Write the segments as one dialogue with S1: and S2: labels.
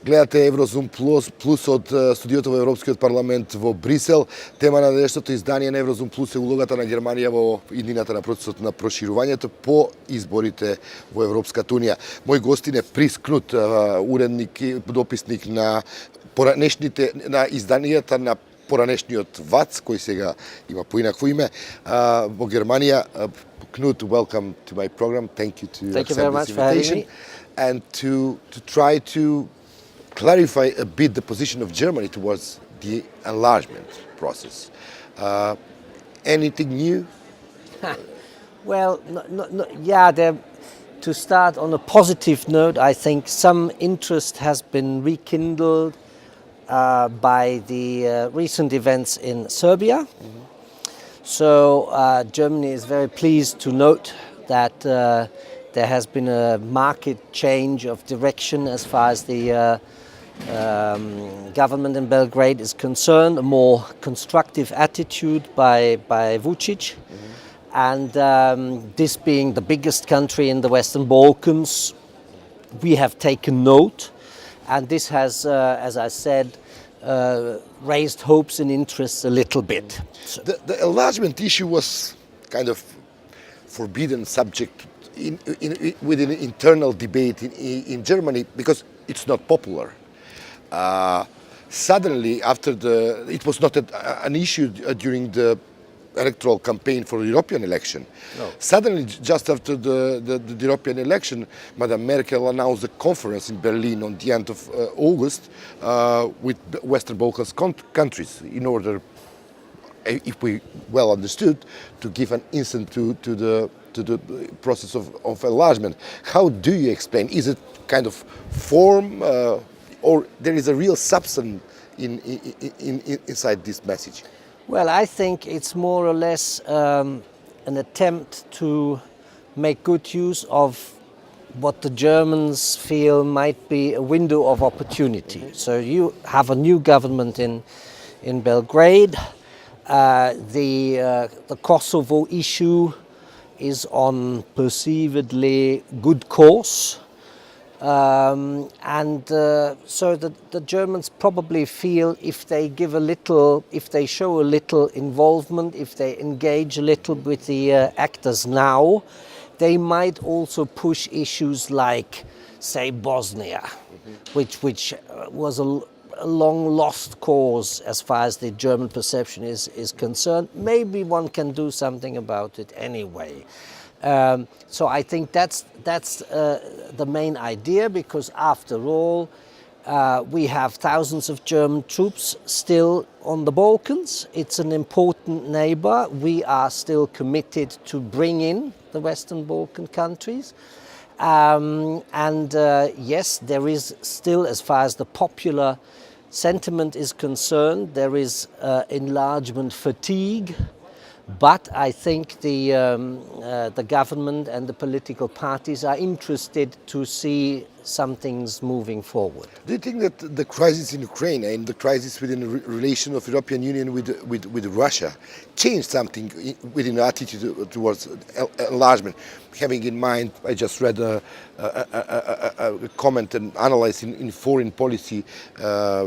S1: Гледате Еврозум плюс од студиото во Европскиот парламент во Брисел. Тема на денешното издание на Еврозум плюс е улогата на Германија во иднината на процесот на проширувањето по изборите во Европската унија. Мој гостин е Прис Кнут, уредник и дописник на изданијата на поранешниот ВАЦ, кој сега има поинакво име, во Германија. Knut, welcome to my program. Thank you to accept this invitation. And to try to clarify a bit the position of Germany towards the enlargement process. Anything new?
S2: Well, to start on a positive note, I think some interest has been rekindled by the recent events in Serbia. So Germany is very pleased to note that there has been a marked change of direction as far as the government in Belgrade is concerned, a more constructive attitude by Vučić. And this being the biggest country in the Western Balkans, we have taken note. And this has, as I said, raised hopes and interests a little bit.
S1: The enlargement issue was kind of forbidden subject within internal debate in Germany because it's not popular. Suddenly, after it was not an issue during the electoral campaign for the European election. No. Suddenly, just after the European election, Madame Merkel announced a conference in Berlin on the end of August with Western Balkans countries in order, if we well understood, to give an instant to the process of enlargement. How do you explain? Is it kind of form or there is a real substance inside this message?
S2: Well, I think it's more or less an attempt to make good use of what the Germans feel might be a window of opportunity. So you have a new government in Belgrade. The Kosovo issue is on perceivedly good course. So the Germans probably feel if they show a little involvement, if they engage a little with the actors now, they might also push issues like, say, Bosnia, which was a long lost cause as far as the German perception is concerned. Maybe one can do something about it anyway. So I think that's the main idea, because after all, we have thousands of German troops still on the Balkans. It's an important neighbor. We are still committed to bring in the Western Balkan countries. Yes, there is still, as far as the popular sentiment is concerned, there is enlargement fatigue. But I think the government and the political parties are interested to see some things moving forward.
S1: Do you think that the crisis in Ukraine and the crisis within the relation of European Union with Russia changed something within the attitude towards enlargement? Having in mind, I just read a comment and analysis in Foreign Policy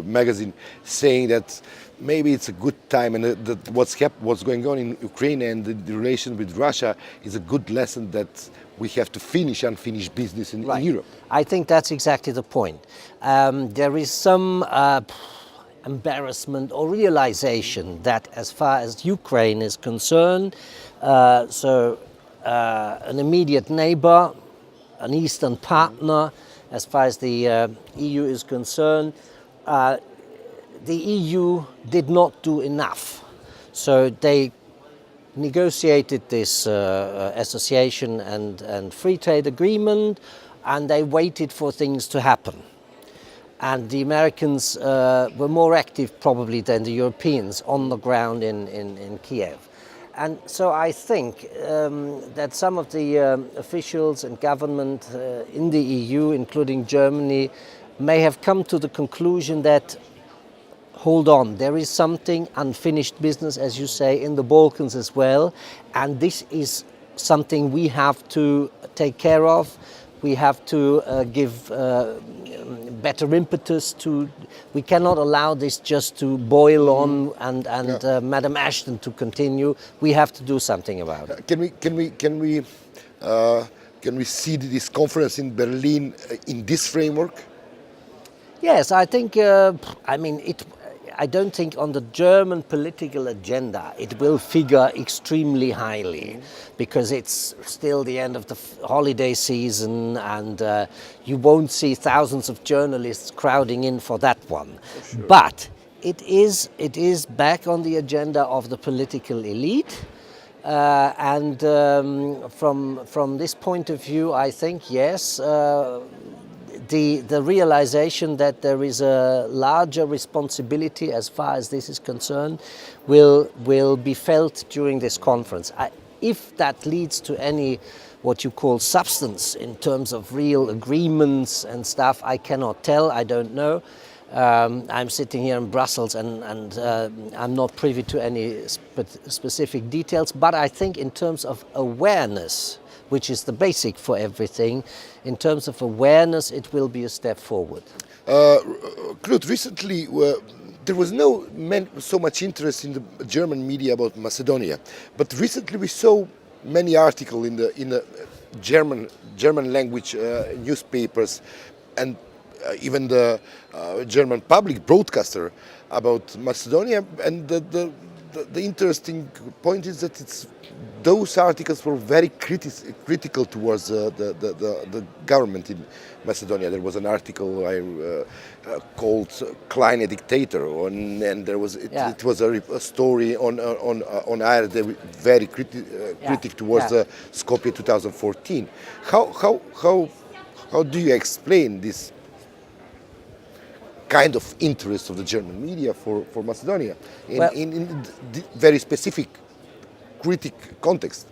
S1: magazine saying that maybe it's a good time, and that what's going on in Ukraine and the relation with Russia is a good lesson that we have to finish unfinished business in Europe.
S2: I think that's exactly the point. There is some embarrassment or realization that as far as Ukraine is concerned, an immediate neighbor, an eastern partner, as far as the EU is concerned, the EU did not do enough. So they negotiated this association and free trade agreement, and they waited for things to happen. And the Americans were more active probably than the Europeans on the ground in Kiev. And so I think that some of the officials and government in the EU, including Germany, may have come to the conclusion that, hold on, there is something unfinished business, as you say, in the Balkans as well, and this is something we have to take care of. We have to give better impetus to. We cannot allow this just to boil on and Madam Ashton to continue. We have to do something about it.
S1: Can we see this conference in Berlin in this framework?
S2: Yes, I think. I don't think on the German political agenda it will figure extremely highly, because it's still the end of the holiday season, and you won't see thousands of journalists crowding in for that one. Sure. But it is back on the agenda of the political elite. From this point of view, I think, yes, the realization that there is a larger responsibility as far as this is concerned will be felt during this conference. If that leads to any what you call substance in terms of real agreements and stuff, I cannot tell, I don't know. I'm sitting here in Brussels and I'm not privy to any specific details, but I think in terms of awareness, which is the basic for everything, in terms of awareness, it will be a step forward.
S1: Knud, recently there was so much interest in the German media about Macedonia, but recently we saw many articles in the German language newspapers and even the German public broadcaster about Macedonia, and the interesting point is that those articles were very critical towards the government in Macedonia. There was an article called "Kleine Dictator," and there was it was a story on Ireland. They were very critic towards Skopje 2014. How do you explain this kind of interest of the German media for Macedonia in very specific critic context?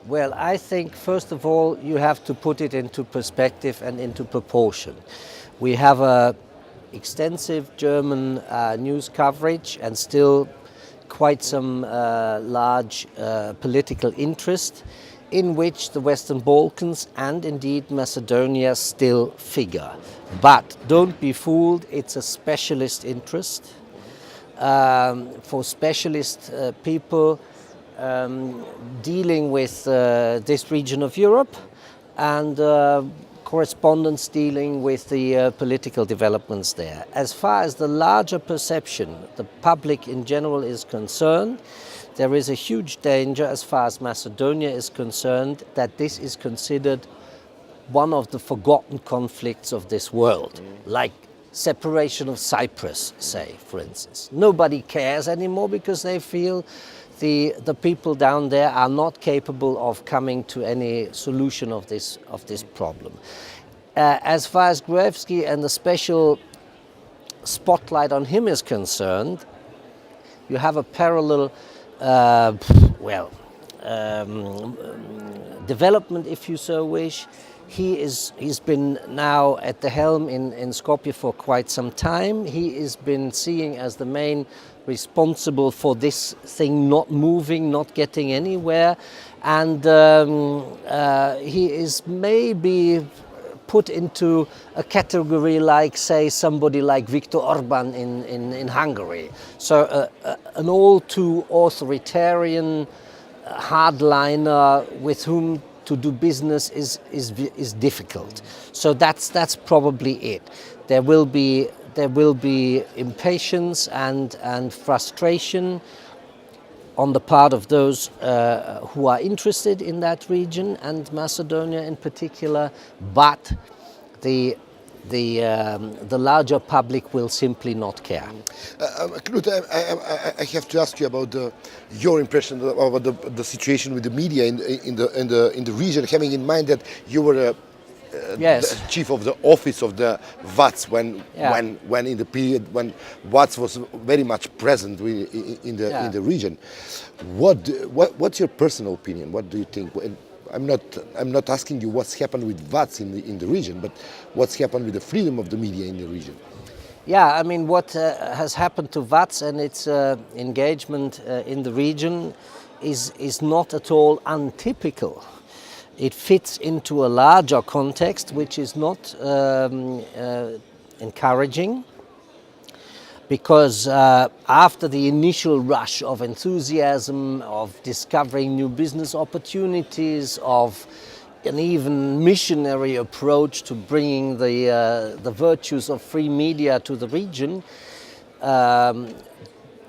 S2: Well, I think first of all you have to put it into perspective and into proportion. We have a extensive German news coverage and still quite some large political interest, in which the Western Balkans and indeed Macedonia still figure. But don't be fooled, it's a specialist interest. For specialist people dealing with this region of Europe, and correspondents dealing with the political developments there. As far as the larger perception, the public in general is concerned, there is a huge danger as far as Macedonia is concerned that this is considered one of the forgotten conflicts of this world, like separation of Cyprus, say, for instance. Nobody cares anymore because they feel the people down there are not capable of coming to any solution of this problem. As far as Gruevski and the special spotlight on him is concerned, you have a parallel development, if you so wish. He's been now at the helm in Skopje for quite some time. He has been seen as the main responsible for this thing not moving, not getting anywhere, and he is maybe put into a category like, say, somebody like Viktor Orban in Hungary. So an all too authoritarian hardliner with whom to do business is difficult. So that's probably it. There will be impatience and frustration on the part of those who are interested in that region and Macedonia in particular, but the larger public will simply not care.
S1: Knut, I have to ask you about your impression about the situation with the media in the region, having in mind that you were the chief of the office of the VATS when in the period when VATS was very much present in the region. What's your personal opinion? What do you think? I'm not asking you what's happened with VATS in the region, but what's happened with the freedom of the media in the region.
S2: Yeah, I mean, what has happened to VATS and its engagement in the region is not at all untypical. It fits into a larger context, which is not encouraging, because after the initial rush of enthusiasm, of discovering new business opportunities, of an even missionary approach to bringing the virtues of free media to the region, a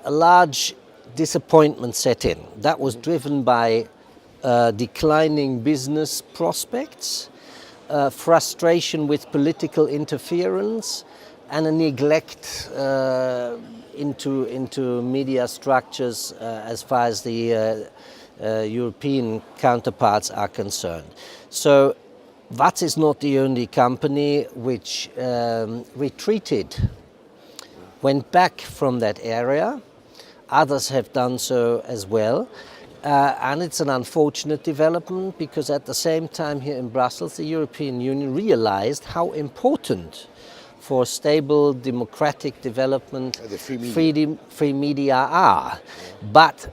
S2: large disappointment set in. That was driven by declining business prospects, frustration with political interference, and a neglect into media structures as far as the European counterparts are concerned. So VAT is not the only company which retreated, went back from that area. Others have done so as well. And it's an unfortunate development, because at the same time here in Brussels, the European Union realized how important for stable democratic development free media are. But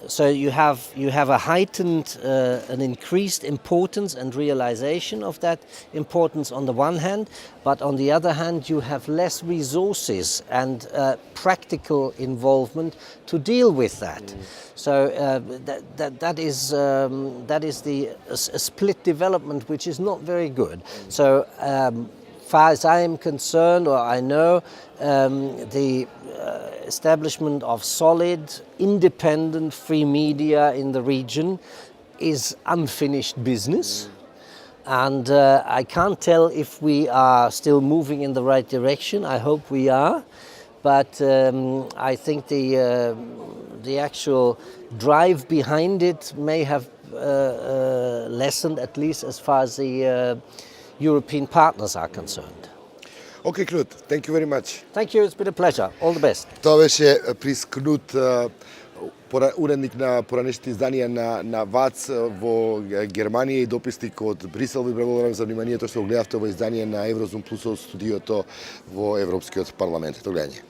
S2: so you have a heightened, an increased importance and realization of that importance on the one hand, but on the other hand you have less resources and practical involvement to deal with that. So that is a split development, which is not very good. So far as I am concerned, or I know, the establishment of solid, independent free media in the region is unfinished business. And I can't tell if we are still moving in the right direction. I hope we are. But I think the actual drive behind it may have lessened, at least as far as the European partners are concerned.
S1: Okay, Knut, thank you very much.
S2: Thank you, it's been a pleasure. All the best.
S1: Това беше Прис Кнут, уредник на поранешните изданија на ВАЦ во Германија и дописник од Брисел. Ви благодарам за вниманието што го гледавте во издание на Еврозум плюс од студиото во Европскиот парламент. До гледање.